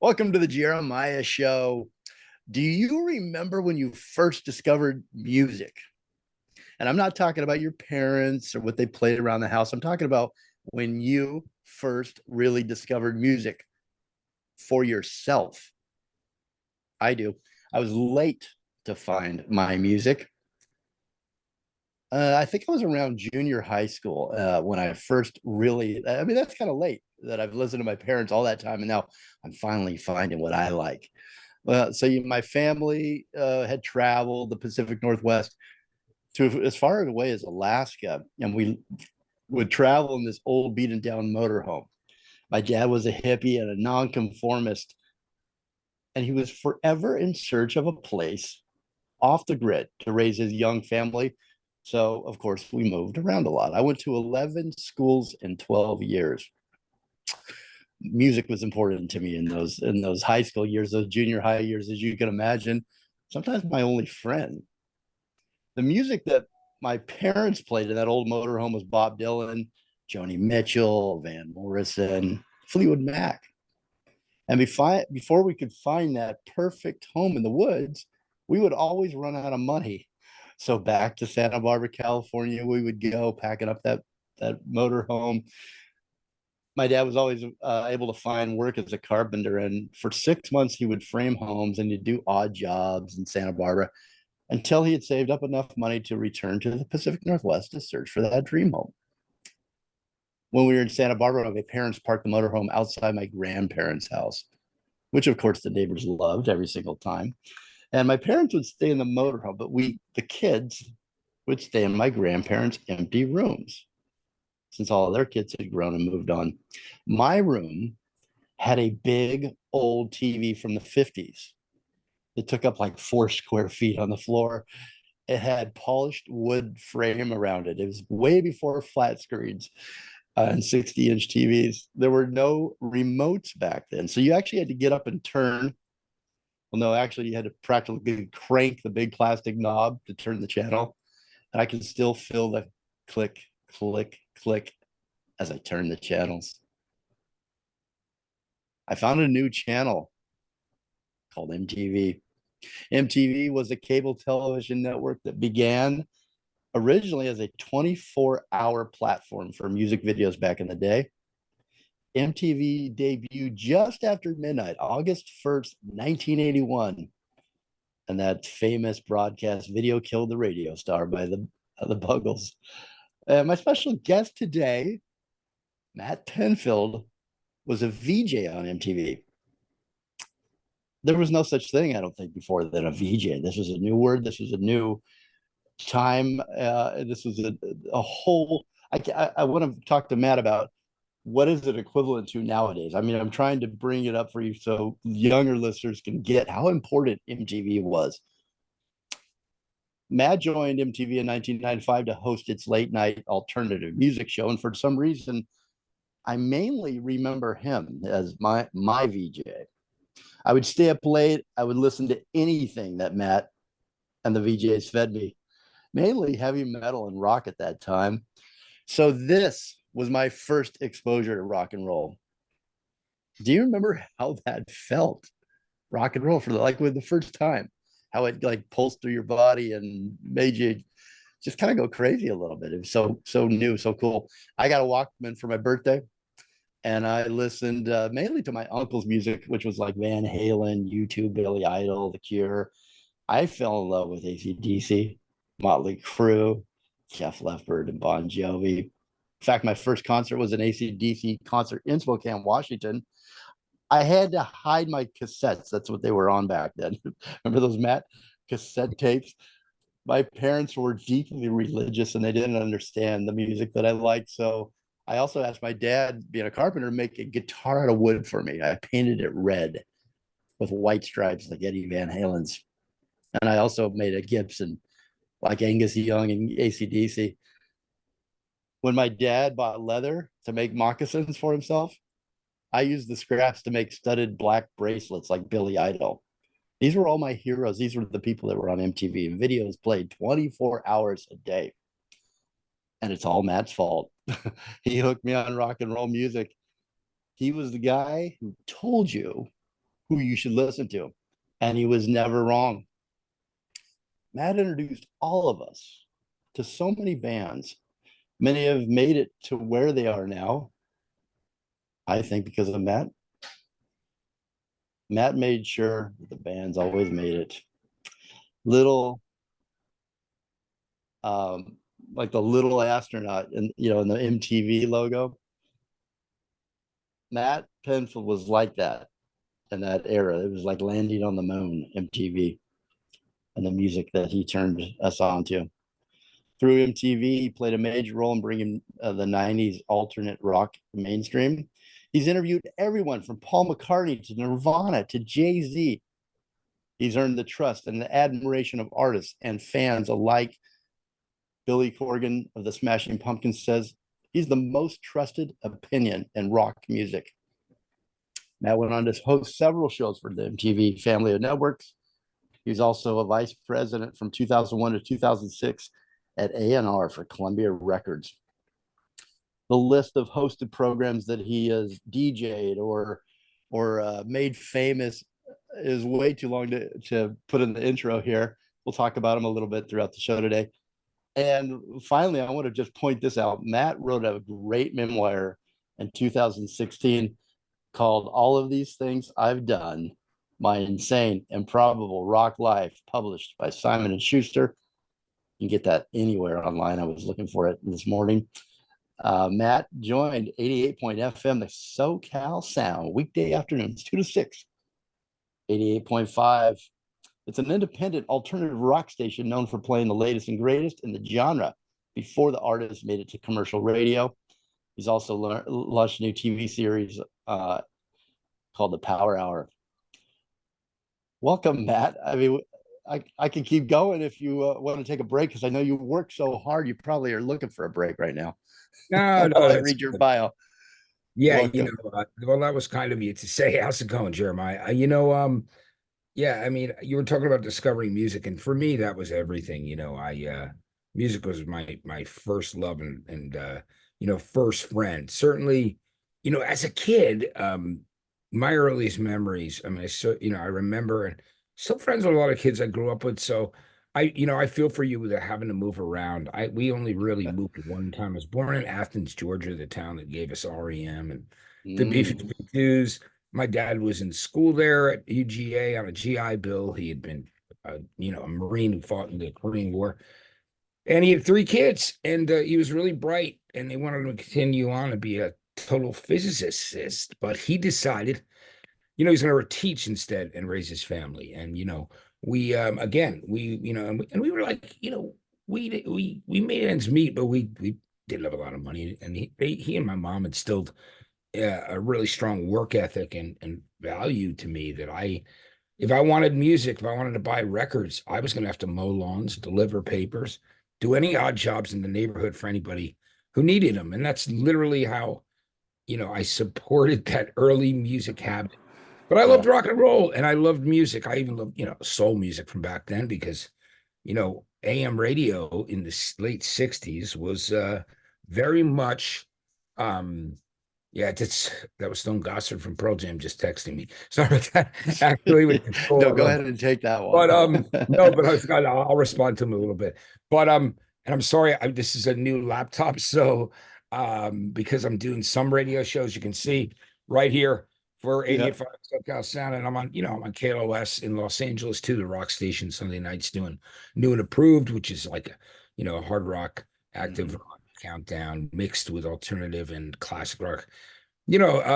Welcome to the Jeremiah Show. Do you remember when you first discovered music? And I'm not talking about your parents or what they played around the house. I'm talking about when you first really discovered music for yourself. I do. I was late to find my music. I think I was around junior high school when I first really, I mean, that's kind of late that I've listened to my parents all that time. And now I'm finally finding what I like. My family had traveled the Pacific Northwest to as far away as Alaska, and we would travel in this old beaten down motorhome. My dad was a hippie and a nonconformist, and he was forever in search of a place off the grid to raise his young family. So, of course, we moved around a lot. I went to 11 schools in 12 years. Music was important to me in those high school years, those junior high years, as you can imagine. Sometimes my only friend. The music that my parents played in that old motorhome was Bob Dylan, Joni Mitchell, Van Morrison, Fleetwood Mac. And before we could find that perfect home in the woods, we would always run out of money. So back to Santa Barbara, California, we would go packing up that motorhome. My dad was always able to find work as a carpenter, and for 6 months he would frame homes and he'd do odd jobs in Santa Barbara until he had saved up enough money to return to the Pacific Northwest to search for that dream home. When we were in Santa Barbara, my parents parked the motorhome outside my grandparents' house, which of course the neighbors loved every single time. And my parents would stay in the motorhome, but the kids, would stay in my grandparents' empty rooms since all of their kids had grown and moved on. My room had a big old TV from the 50s. It took up like 4 square feet on the floor. It had polished wood frame around it. It was way before flat screens and 60-inch TVs. There were no remotes back then. So you actually had to get up and turn. Well, no, actually, you had to practically crank the big plastic knob to turn the channel. And I can still feel the click, click, click as I turn the channels. I found a new channel called MTV. MTV was a cable television network that began originally as a 24-hour platform for music videos back in the day. MTV debuted just after midnight, August 1st, 1981. And that famous broadcast, Video Killed the Radio Star by the Buggles. My special guest today, Matt Pinfield, was a VJ on MTV. There was no such thing, I don't think, before than a VJ. This was a new word. This was a new time. This was a whole. I want to talk to Matt about what is it equivalent to nowadays. I mean, I'm trying to bring it up for you so younger listeners can get how important MTV was. Matt joined MTV in 1995 to host its late night alternative music show, and for some reason, I mainly remember him as my VJ. I would stay up late. I would listen to anything that Matt and the VJs fed me, mainly heavy metal and rock at that time. So this was my first exposure to rock and roll. Do you remember how that felt? Rock and roll for with the first time, how it like pulsed through your body and made you just kind of go crazy a little bit. It was so new, so cool. I got a Walkman for my birthday, and I listened mainly to my uncle's music, which was like Van Halen, U2, Billy Idol, The Cure. I fell in love with AC/DC, Motley Crue, Jeff Lefbert, and Bon Jovi. In fact, my first concert was an AC/DC concert in Spokane, Washington. I had to hide my cassettes. That's what they were on back then. Remember those, Matt? Cassette tapes? My parents were deeply religious and they didn't understand the music that I liked. So I also asked my dad, being a carpenter, to make a guitar out of wood for me. I painted it red with white stripes like Eddie Van Halen's. And I also made a Gibson like Angus Young and AC/DC. When my dad bought leather to make moccasins for himself, I used the scraps to make studded black bracelets like Billy Idol. These were all my heroes. These were the people that were on MTV, and videos played 24 hours a day. And it's all Matt's fault. He hooked me on rock and roll music. He was the guy who told you who you should listen to. And he was never wrong. Matt introduced all of us to so many bands. Many have made it to where they are now, I think, because of Matt. Matt made sure that the bands always made it. Little, like the little astronaut in in the MTV logo. Matt Pinfield was like that in that era. It was like landing on the moon, MTV, and the music that he turned us on to. Through MTV, he played a major role in bringing the 90s alternate rock mainstream. He's interviewed everyone from Paul McCartney to Nirvana to Jay-Z. He's earned the trust and the admiration of artists and fans alike. Billy Corgan of the Smashing Pumpkins says he's the most trusted opinion in rock music. Matt went on to host several shows for the MTV family of networks. He was also a vice president from 2001 to 2006 at A&R for Columbia Records. The list of hosted programs that he has DJ'd or made famous is way too long to put in the intro here. We'll talk about him a little bit throughout the show today. And finally, I want to just point this out. Matt wrote a great memoir in 2016 called All of These Things I've Done, My Insane, Improbable Rock Life, published by Simon & Schuster. You can get that anywhere online. I was looking for it this morning. Matt joined 88.FM, the SoCal Sound, weekday afternoons, 2 to 6. 88.5. It's an independent alternative rock station known for playing the latest and greatest in the genre before the artist made it to commercial radio. He's also launched a new TV series called The Power Hour. Welcome, Matt. I mean, I can keep going if you want to take a break, because I know you work so hard. You probably are looking for a break right now. No, While I that's read your good. bio. Yeah, Welcome. well, that was kind of you to say. How's it going, Jeremiah? Yeah, I mean, you were talking about discovering music, and for me, that was everything. Music was my first love and first friend. Certainly, as a kid, my earliest memories. I mean, I remember and still friends with a lot of kids I grew up with. So I feel for you with having to move around. We only really moved one time. I was born in Athens, Georgia, the town that gave us REM and the B-52s. My dad was in school there at UGA on a GI Bill. He had been, a Marine who fought in the Korean War, and he had three kids. And he was really bright, and they wanted him to continue on and be a total physicist. But he decided, he's going to teach instead and raise his family. And we again and we were like, we made ends meet, but we didn't have a lot of money. And he and my mom instilled a really strong work ethic and value to me that if I wanted music, if I wanted to buy records, I was going to have to mow lawns, deliver papers, do any odd jobs in the neighborhood for anybody who needed them. And that's literally how, I supported that early music habit. But I loved Yeah. rock and roll and I loved music. I even loved, soul music from back then because, AM radio in the late 60s was very much yeah, that was Stone Gossard from Pearl Jam just texting me. Sorry about that. Actually, we can No, go go on. ahead and take that But one. no, but I'll respond to him a little bit. But and I'm sorry, this is a new laptop, so because I'm doing some radio shows, you can see right here for Yeah. 88.5 SoCal Sound, and I'm on KLOs in Los Angeles too, the rock station Sunday nights doing New and Approved, which is like a hard rock, active rock countdown mixed with alternative and classic rock.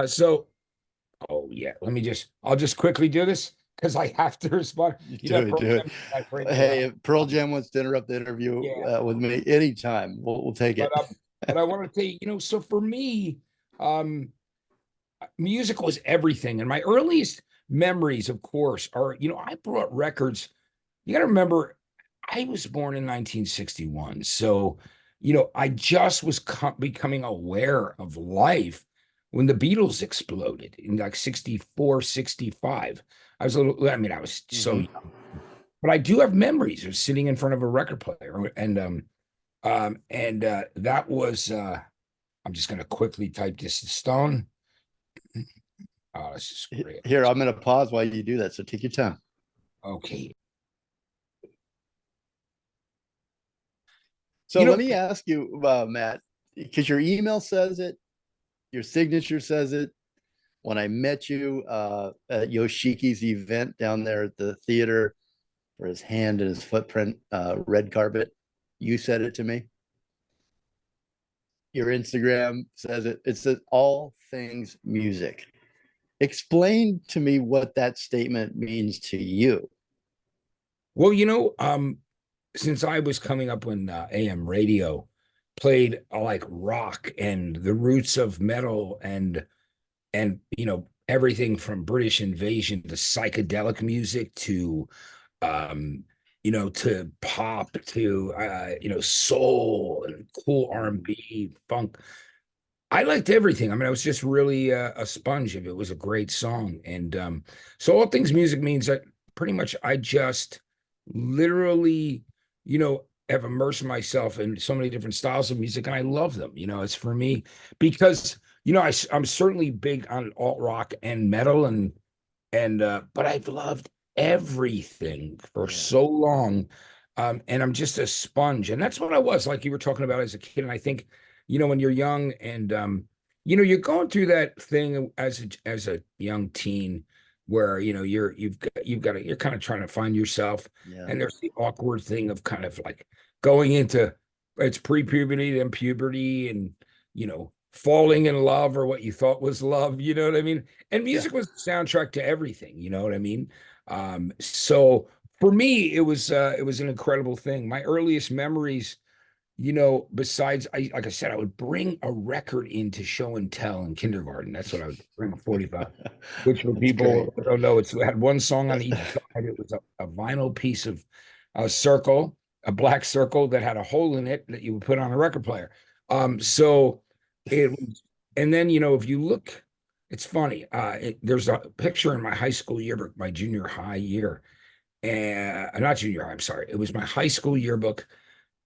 So oh yeah, I'll just quickly do this because I have to respond. Do it, Pearl do it. Jam, my favorite Hey, album. if Pearl Jam wants to interrupt the interview Yeah, with me anytime, we'll take but it. I want to tell you, so for me, um, music was everything, and my earliest memories, of course, are I brought records. You got to remember, I was born in 1961, so I just was becoming aware of life when the Beatles exploded in like 64, 65. I was so Mhm. young, but I do have memories of sitting in front of a record player and that was I'm just going to quickly type this in stone. Oh, this is great. Here, I'm going to pause while you do that. So take your time. Okay. So let me ask you, Matt, because your email says it, your signature says it. When I met you at Yoshiki's event down there at the theater for his hand and his footprint, red carpet, you said it to me. Your Instagram says it. It says all things music. Explain to me what that statement means to you. Well, since I was coming up when AM radio played like rock and the roots of metal and everything from British invasion to psychedelic music to to pop to soul and cool R&B, funk. I liked everything. I mean, I was just really a sponge if it was a great song. And so all things music means that pretty much I just literally, have immersed myself in so many different styles of music and I love them. It's for me because, I'm certainly big on alt rock and metal and but I've loved everything for so long. And I'm just a sponge. And that's what I was, like you were talking about as a kid. And I think, when you're young and you're going through that thing as a young teen where you're kind of trying to find yourself. Yeah. And there's the awkward thing of kind of like going into it's pre-puberty, then puberty, and falling in love or what you thought was love, you know what I mean? And music was the soundtrack to everything, you know what I mean? So for me, it was an incredible thing. My earliest memories, besides like I said, I would bring a record into show and tell in kindergarten. That's what I would bring, a 45, which for people who don't know, it had one song on each side. It was a vinyl piece of a circle, a black circle that had a hole in it that you would put on a record player. So it was, and then, if you look, it's funny. There's a picture in my high school yearbook, my junior high year, and not junior high, I'm sorry. It was my high school yearbook,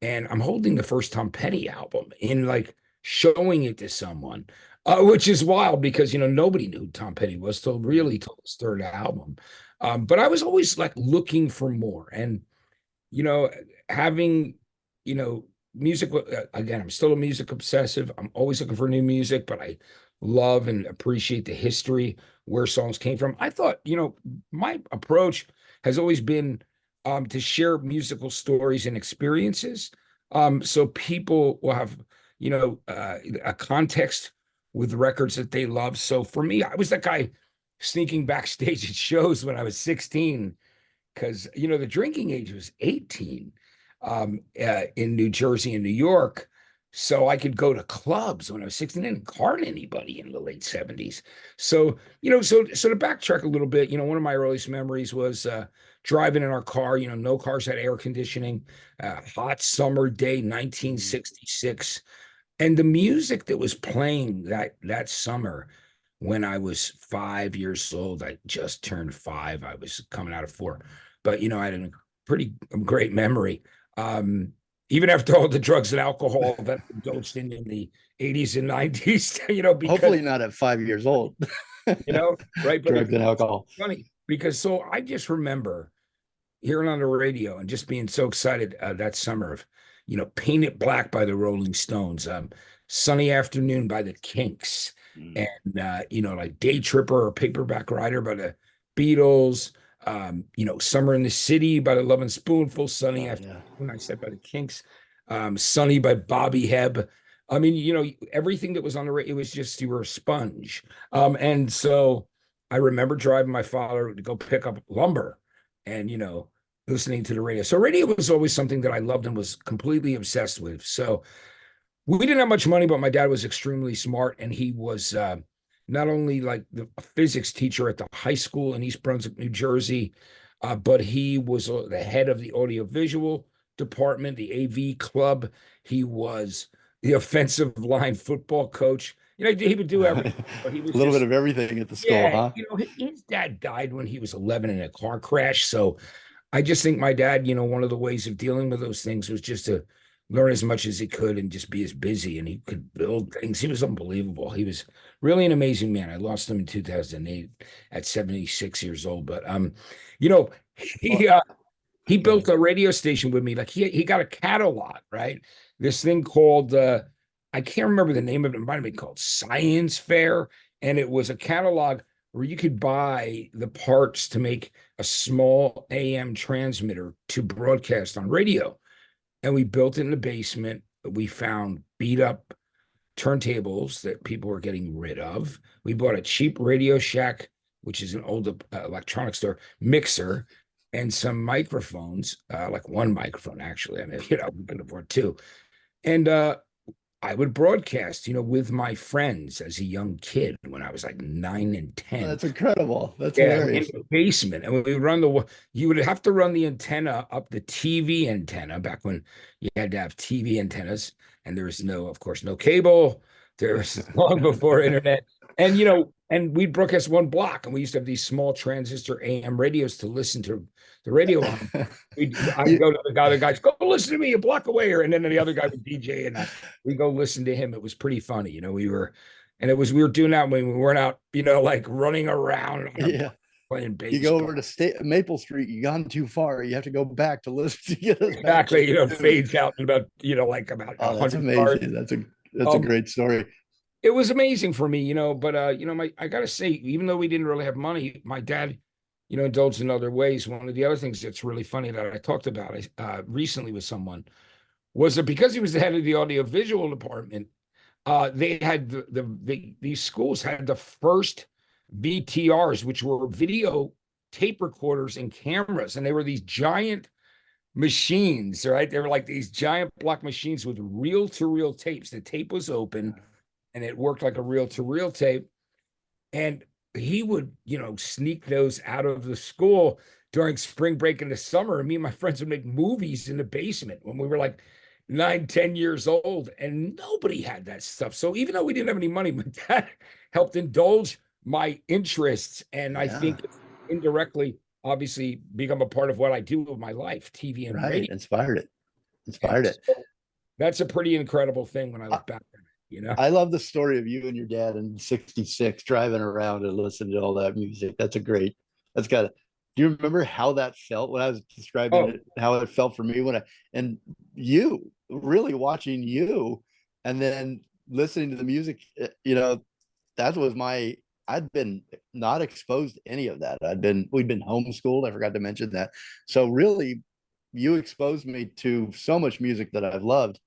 and I'm holding the first Tom Petty album and like showing it to someone, which is wild because, nobody knew who Tom Petty was till his third album. But I was always like looking for more and, having, music, again, I'm still a music obsessive. I'm always looking for new music, but I love and appreciate the history where songs came from. I thought, my approach has always been to share musical stories and experiences, so people will have, a context with records that they love. So for me, I was that guy sneaking backstage at shows when I was 16 because the drinking age was 18 in New Jersey and New York. So I could go to clubs when I was 16 and card anybody in the late 70s. So, so to backtrack a little bit, one of my earliest memories was driving in our car. No cars had air conditioning, hot summer day, 1966. And the music that was playing that summer when I was 5 years old, I just turned 5. I was coming out of 4. But, I had a pretty great memory. Even after all the drugs and alcohol that I indulged in the 80s and 90s, because hopefully not at 5 years old, right? But drugs and alcohol. Funny because so I just remember hearing on the radio and just being so excited that summer of, Paint It Black by the Rolling Stones, Sunny Afternoon by the Kinks, and, like Day Tripper or Paperback Writer by the Beatles, Summer in the City by the Lovin' Spoonful, Sunny Afternoon, I said by the Kinks, Sunny by Bobby Hebb. I mean, everything that was on the radio, it was just, you were a sponge. And so I remember driving my father to go pick up lumber and, listening to the radio. So radio was always something that I loved and was completely obsessed with. So we didn't have much money, but my dad was extremely smart. And he was not only like the physics teacher at the high school in East Brunswick, New Jersey, but he was the head of the audiovisual department, the AV club. He was the offensive line football coach. He would do everything. But he was a little bit of everything at the school, huh? His dad died when he was 11 in a car crash. So I just think my dad, one of the ways of dealing with those things was just to learn as much as he could and just be as busy. And he could build things. He was unbelievable. He was really an amazing man. I lost him in 2008 at 76 years old. But you know, he Well, uh, he go built ahead. a radio station with me. Like he got a catalog, right? This thing called I can't remember the name of it. It might have been called Science Fair, and it was a catalog where you could buy the parts to make a small AM transmitter to broadcast on radio. And we built it in the basement. We found beat up turntables that people were getting rid of. We bought a cheap Radio Shack, which is an old electronics store, mixer, and some microphones, like one microphone, actually. I mean, we could afford two. And I would broadcast, with my friends as a young kid when I was like 9 and Oh, 10. that's incredible. That's Yeah, in hilarious. the basement. And we would you would have to run the antenna up the TV antenna back when you had to have TV antennas. And there was no, of course, no cable. There was long before internet. And, and we'd broadcast one block. And we used to have these small transistor AM radios to listen to the radio on. I'd You- go to the guys, go listen to me a block away. And then the other guy would DJ and we go listen to him. It was pretty funny. We were doing that when we weren't out, like running around on a yeah. playing You go baseball. over to Maple Street, you gone too far. You have to go back to listen to get us back to Exactly, the tune. fades out in about, like about Oh, that's 100 yards. amazing. That's a Um, great story. it was amazing for me, but I gotta say, even though we didn't really have money, my dad, indulged in other ways. One of the other things that's really funny that I talked about recently with someone was that because he was the head of the audiovisual department, they had these schools had the first VTRs, which were video tape recorders and cameras, and they were these giant machines, right? They were like these giant block machines with reel-to-reel tapes. The tape was open, and it worked like a reel-to-reel tape. And he would, sneak those out of the school during spring break in the summer. And me and my friends would make movies in the basement when we were like 9, 10 years old, and nobody had that stuff. So even though we didn't have any money, my dad helped indulge my interests. And I Yeah. think indirectly, obviously, become a part of what I do with my life, TV and Right. radio. Inspired it. Inspired And it. so that's a pretty incredible thing when I I, look back at I love the story of you and your dad in '66 driving around and listening to all that music. That's got it. Do you remember how that felt when I was describing Oh, it, how it felt for me and you really watching you and then listening to the music, that was I'd been not exposed to any of that. We'd been homeschooled. I forgot to mention that. So really, you exposed me to so much music that I've loved.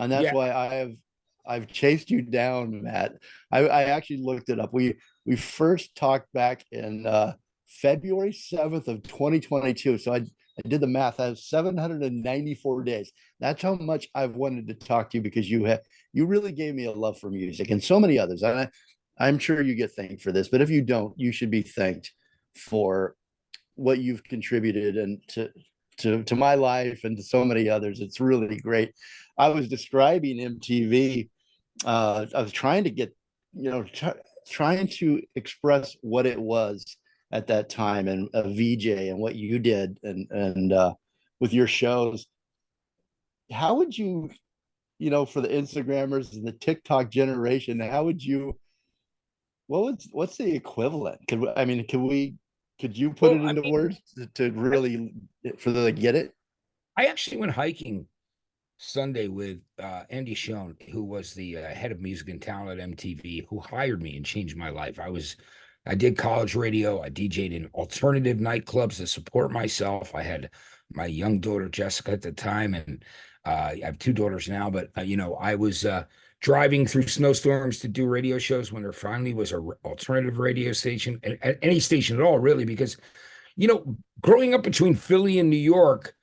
And that's yeah. why I've chased you down, Matt. I actually looked it up. We first talked back in February 7th of 2022. So I did the math. I have 794 days. That's how much I've wanted to talk to you because you really gave me a love for music and so many others. And I'm sure you get thanked for this, but if you don't, you should be thanked for what you've contributed and to my life and to so many others. It's really great. I was describing MTV. I was trying to get, trying to express what it was at that time and a VJ and what you did and with your shows. How would you, for the Instagrammers and the TikTok generation, how would you? What's the equivalent? Could you put Well, it I into mean, words to really for the get it? I actually went hiking Sunday with Andy Schoen, who was the head of music and talent at MTV, who hired me and changed my life. I did college radio. I DJ'd in alternative nightclubs to support myself. I had my young daughter Jessica at the time, and I have two daughters now. But I was driving through snowstorms to do radio shows when there finally was a alternative radio station, and at any station at all, really, because growing up between Philly and New York,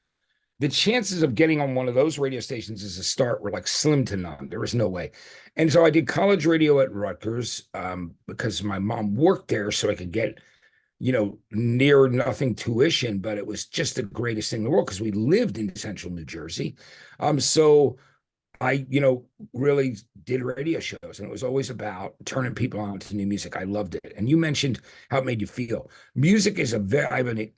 the chances of getting on one of those radio stations as a start were like slim to none. There was no way. And so I did college radio at Rutgers because my mom worked there, so I could get, near nothing tuition, but it was just the greatest thing in the world because we lived in central New Jersey. So I, really did radio shows, and it was always about turning people on to new music. I loved it. And you mentioned how it made you feel. Music is a very, I mean,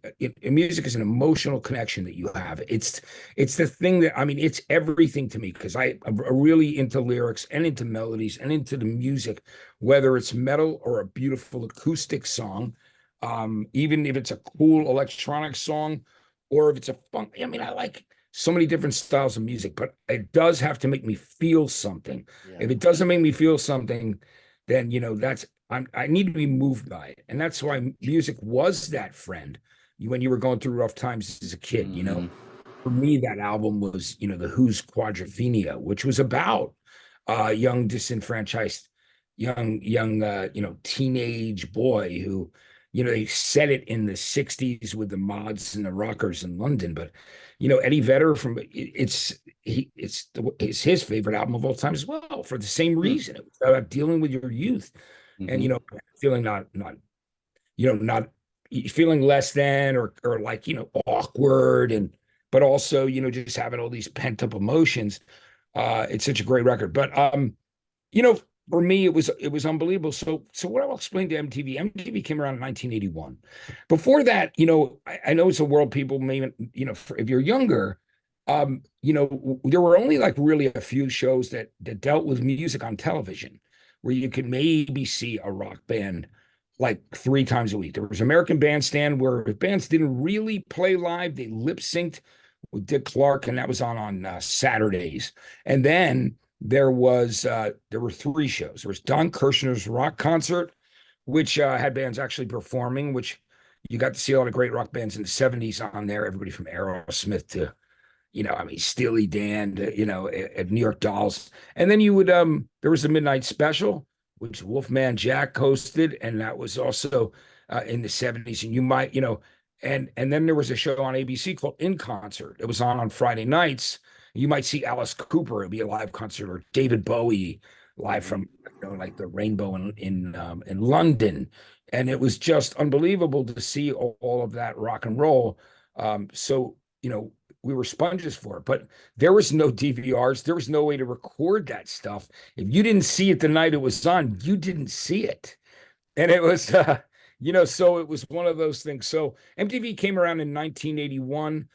music is an emotional connection that you have. It's the thing that, I mean, it's everything to me because I'm really into lyrics and into melodies and into the music, whether it's metal or a beautiful acoustic song, even if it's a cool electronic song, or if it's a funk. I mean, I like so many different styles of music, but it does have to make me feel something. Yeah. If it doesn't make me feel something, then I need to be moved by it. And that's why music was that friend when you were going through rough times as a kid. For me, that album was, the Who's Quadrophenia, which was about young disenfranchised young teenage boy who, they set it in the 60s with the mods and the rockers in London. But Eddie Vedder it's his favorite album of all time as well, for the same reason. It was about dealing with your youth and feeling not feeling less than, or like awkward, and but also just having all these pent up emotions. It's such a great record. But you know, for me, it was unbelievable. So what I'll explain to MTV. MTV came around in 1981. Before that, I know it's a world people may, if you're younger, there were only like really a few shows that dealt with music on television, where you could maybe see a rock band like 3 times a week. There was American Bandstand, where bands didn't really play live; they lip synced with Dick Clark, and that was on Saturdays. And then there were 3 shows. There was Don Kirshner's rock concert, which had bands actually performing, which you got to see a lot of great rock bands in the 70s on there. Everybody from Aerosmith to, Steely Dan to, at New York Dolls. And then there was the Midnight Special, which Wolfman Jack hosted, and that was also in the 70s. And you might, and then there was a show on ABC called In Concert. It was on Friday nights. You might see Alice Cooper. It'd be a live concert, or David Bowie live from like the Rainbow in London, and it was just unbelievable to see all of that rock and roll. So we were sponges for it, but there was no DVRs. There was no way to record that stuff. If you didn't see it the night it was on, you didn't see it, and it was so it was one of those things. So MTV came around in 1981.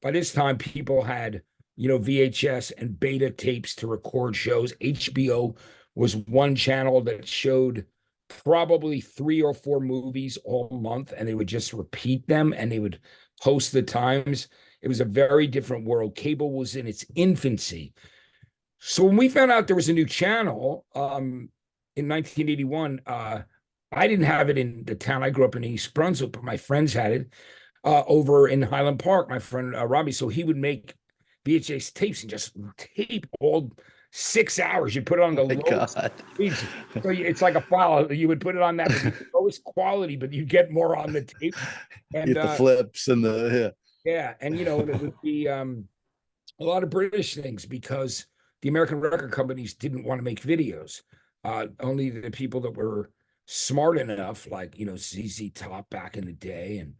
By this time, people had, VHS and beta tapes to record shows. HBO was one channel that showed probably 3 or 4 movies all month, and they would just repeat them, and they would post the times. It was a very different world. Cable was in its infancy. So when we found out there was a new channel in 1981, I didn't have it in the town. I grew up in East Brunswick, but my friends had it over in Highland Park, my friend Robbie. So he would make VHS tapes and just tape all 6 hours. You put it on the lowest speeds. So it's like a file. You would put it on that lowest quality, but you get more on the tape. And get the flips and the yeah. And it would be a lot of British things, because the American record companies didn't want to make videos. Only the people that were smart enough, like ZZ Top back in the day, and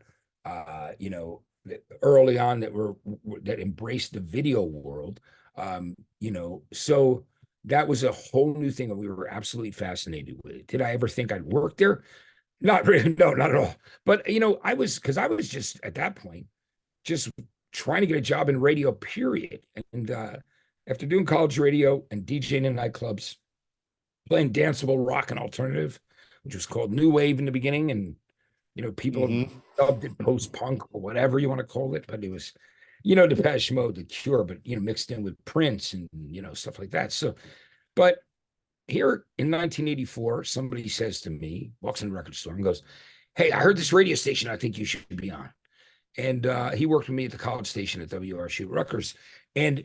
early on, that embraced the video world. So that was a whole new thing, and we were absolutely fascinated with it. Did I ever think I'd work there? Not really, no, not at all. But I was just at that point just trying to get a job in radio, period. And after doing college radio and DJing in nightclubs, playing danceable rock and alternative, which was called New Wave in the beginning, and people dubbed it post-punk or whatever you want to call it, but it was, Depeche Mode, The Cure, but mixed in with Prince and stuff like that. So, but here in 1984, somebody says to me, walks in the record store and goes, "Hey, I heard this radio station I think you should be on." And he worked with me at the college station at WRSU Rutgers, and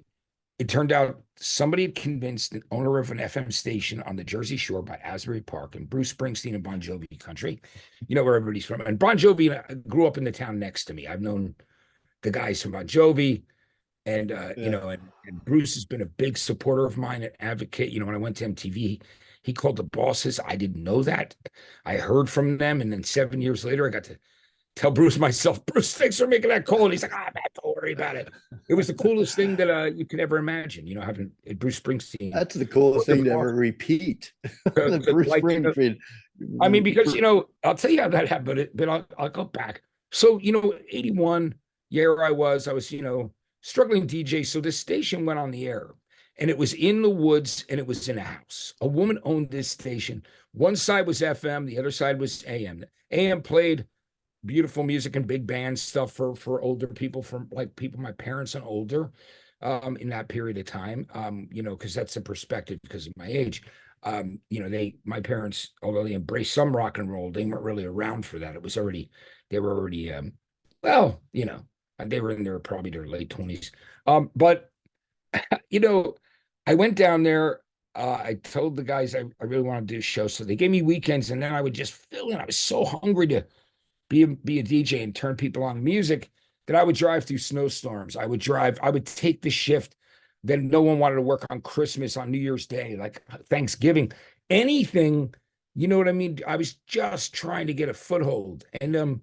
it turned out somebody had convinced the owner of an FM station on the Jersey Shore by Asbury Park and Bruce Springsteen and Bon Jovi country, where everybody's from. And Bon Jovi grew up in the town next to me. I've known the guys from Bon Jovi, and and Bruce has been a big supporter of mine and advocate. When I went to MTV, he called the bosses. I didn't know that. I heard from them, and then 7 years later, I got to tell Bruce myself, Bruce, thanks for making that call. And he's like, ah, man, don't worry about it. It was the coolest thing that you could ever imagine, you know, having Bruce Springsteen. That's the coolest thing to ever repeat. The Bruce Like, you know, Springsteen. I mean, because, you know, I'll tell you how that happened, but I'll go back. So, you know, 81, year I was, you know, struggling DJ. So this station went on the air and it was in the woods and it was in a house. A woman owned this station. One side was FM, the other side was AM. AM played beautiful music and big band stuff for older people, from like people, my parents and older, in that period of time. You know, because that's a perspective because of my age. You know, my parents, although they embraced some rock and roll, they weren't really around for that. It was already, they were already, well, you know, they were in their probably their late 20s. But you know, I went down there. I told the guys I really want to do a show, so they gave me weekends, and then I would just fill in. I was so hungry to be a DJ and turn people on to music that I would drive through snowstorms. I would take the shift that no one wanted to work on Christmas, on New Year's Day, like Thanksgiving, anything, you know what I mean? I was just trying to get a foothold. And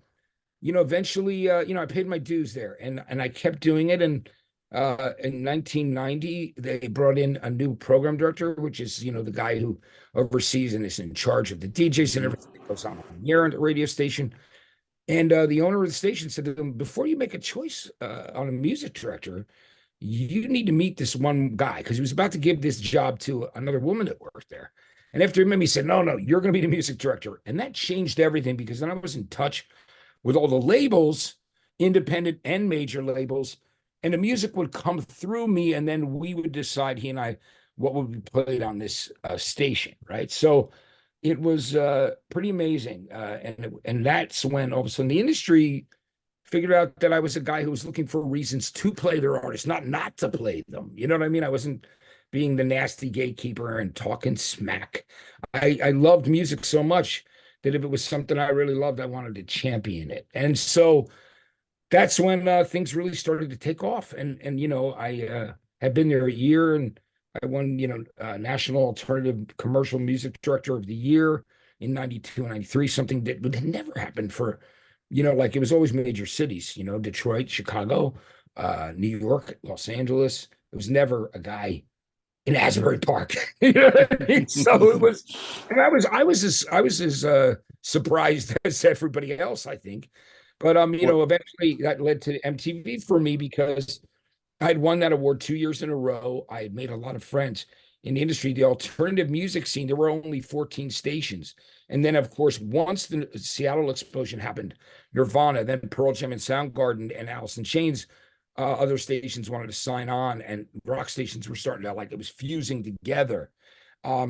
you know, eventually you know, I paid my dues there and I kept doing it. And in 1990, they brought in a new program director, which is, you know, the guy who oversees and is in charge of the DJs and everything that goes on here at the radio station. And the owner of the station said to them, before you make a choice on a music director, you need to meet this one guy, because he was about to give this job to another woman that worked there. And after he met me, he said, no, you're going to be the music director. And that changed everything, because then I was in touch with all the labels, independent and major labels, and the music would come through me. And then we would decide, he and I, what would be played on this station, right? So it was pretty amazing. And that's when all of a sudden the industry figured out that I was a guy who was looking for reasons to play their artists, not to play them. You know what I mean? I wasn't being the nasty gatekeeper and talking smack. I loved music so much that if it was something I really loved, I wanted to champion it. And so that's when things really started to take off. And you know, I had been there a year, and I won, you know, National Alternative Commercial Music Director of the Year in 92 and 93, something that would never happen for, you know, like it was always major cities, you know, Detroit, Chicago, New York, Los Angeles. It was never a guy in Asbury Park. You know what I mean? So it was, and I was as surprised as everybody else, I think. But you know, eventually that led to MTV for me, because I had won that award 2 years in a row. I had made a lot of friends in the industry. The alternative music scene, there were only 14 stations. And then, of course, once the Seattle explosion happened, Nirvana, then Pearl Jam and Soundgarden and Alice in Chains, other stations wanted to sign on, and rock stations were starting to, like, it was fusing together.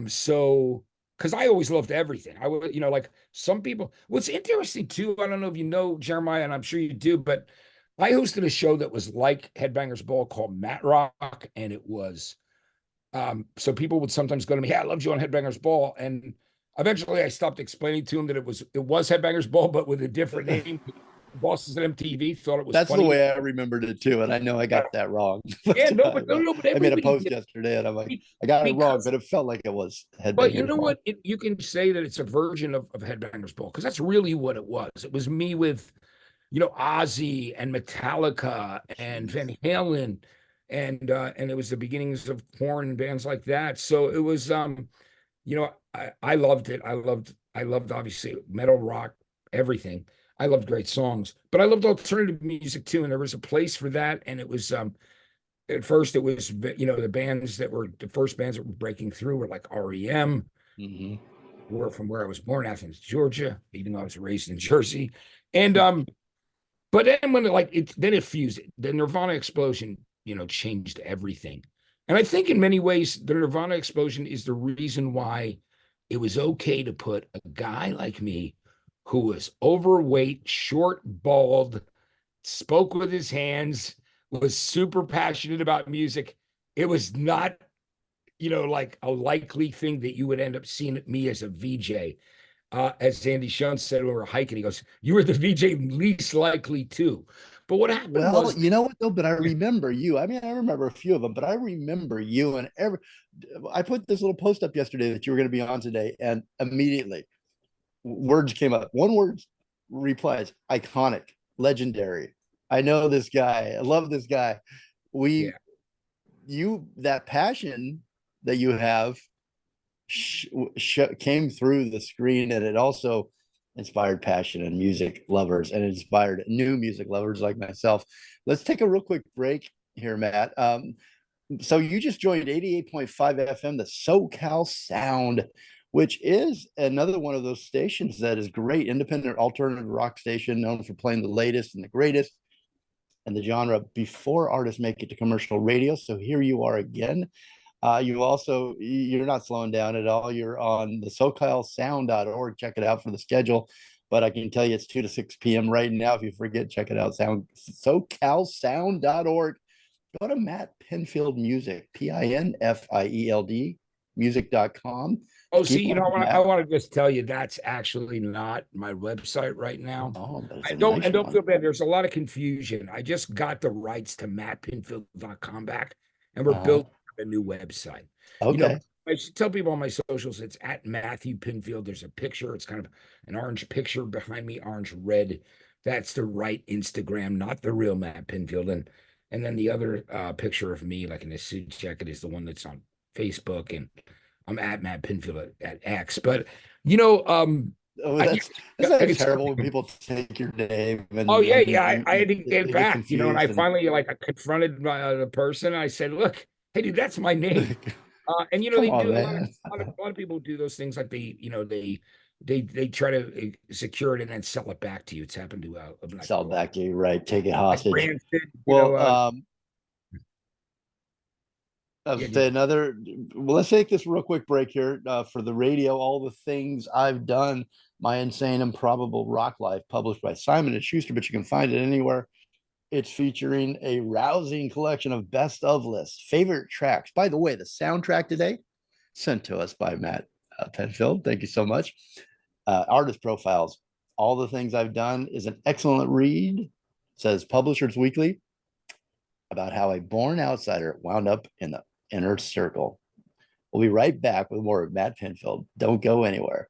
So, because I always loved everything. I would, you know, like some people, what's interesting too, I don't know if you know, Jeremiah, and I'm sure you do, but I hosted a show that was like Headbangers Ball called Matt Rock, and it was so people would sometimes go to me, "Hey, I loved you on Headbangers Ball," and eventually I stopped explaining to them that it was Headbangers Ball, but with a different name. The bosses at MTV thought it was That's funny. the way I remembered it too, and I know I got that wrong. Yeah, no, but I made a everybody post did. yesterday, and I'm like, I got it wrong, but it felt like it was But you Headbangers know Ball. what? You can say that it's a version of Headbangers Ball, because that's really what it was. It was me with, you know, Ozzy and Metallica and Van Halen, and it was the beginnings of Korn and bands like that. So it was, you know, I loved it. I loved obviously metal, rock, everything. I loved great songs, but I loved alternative music too. And there was a place for that. And it was, at first it was, you know, the first bands that were breaking through were like REM, were from where I was born, Athens, Georgia, even though I was raised in Jersey. And, but then when then it fused, the Nirvana explosion, you know, changed everything. And I think in many ways, the Nirvana explosion is the reason why it was okay to put a guy like me, who was overweight, short, bald, spoke with his hands, was super passionate about music. It was not, you know, like a likely thing that you would end up seeing me as a VJ. As Andy Schoen said, we were hiking, he goes, "You were the VJ least likely to." But what happened Well, was, you know what though? But I remember you. I mean, I remember a few of them, but I remember you and I put this little post up yesterday that you were going to be on today, and immediately words came up. One word replies, iconic, legendary. I know this guy. I love this guy. We, Yeah. that passion that you have came through the screen, and it also inspired passion in music lovers and inspired new music lovers like myself. Let's take a real quick break here, Matt. So you just joined 88.5 FM, the SoCal Sound, which is another one of those stations that is great, independent alternative rock station known for playing the latest and the greatest and the genre before artists make it to commercial radio. So here you are again. You're not slowing down at all. You're on the SoCalSound.org. Check it out for the schedule. But I can tell you it's 2 to 6 p.m. right now. If you forget, check it out. SoCalSound.org. Go to Matt Pinfield Music, Pinfield music.com. Oh, see, I want to just tell you that's actually not my website right now. Oh, but it's I a don't nice and don't one. feel bad. There's a lot of confusion. I just got the rights to mattpinfield.com back, and we're building a new website. Okay. I should tell people on my socials, it's at Matthew Pinfield. There's a picture. It's kind of an orange picture behind me, orange red. That's the right Instagram, not the real Matt Pinfield. And then the other picture of me, like in a suit jacket, is the one that's on Facebook. And I'm at Matt Pinfield at X. But that's terrible when people take your name and I had to get they back, and I finally confronted the person. I said, "Look, hey, dude, that's my name." And Come they on, do man. a lot of people do those things, like they try to secure it and then sell it back to you. It's happened to sell it back to you, right? Take it hostage. Bernstein, let's take this real quick break here for the radio. All the things I've done, my insane, improbable rock life, published by Simon and Schuster, but you can find it anywhere. It's featuring a rousing collection of best of lists, favorite tracks. By the way, the soundtrack today sent to us by Matt Pinfield. Thank you so much. Artist profiles. All the things I've done is an excellent read. It says Publishers Weekly about how a born outsider wound up in the inner circle. We'll be right back with more of Matt Pinfield. Don't go anywhere.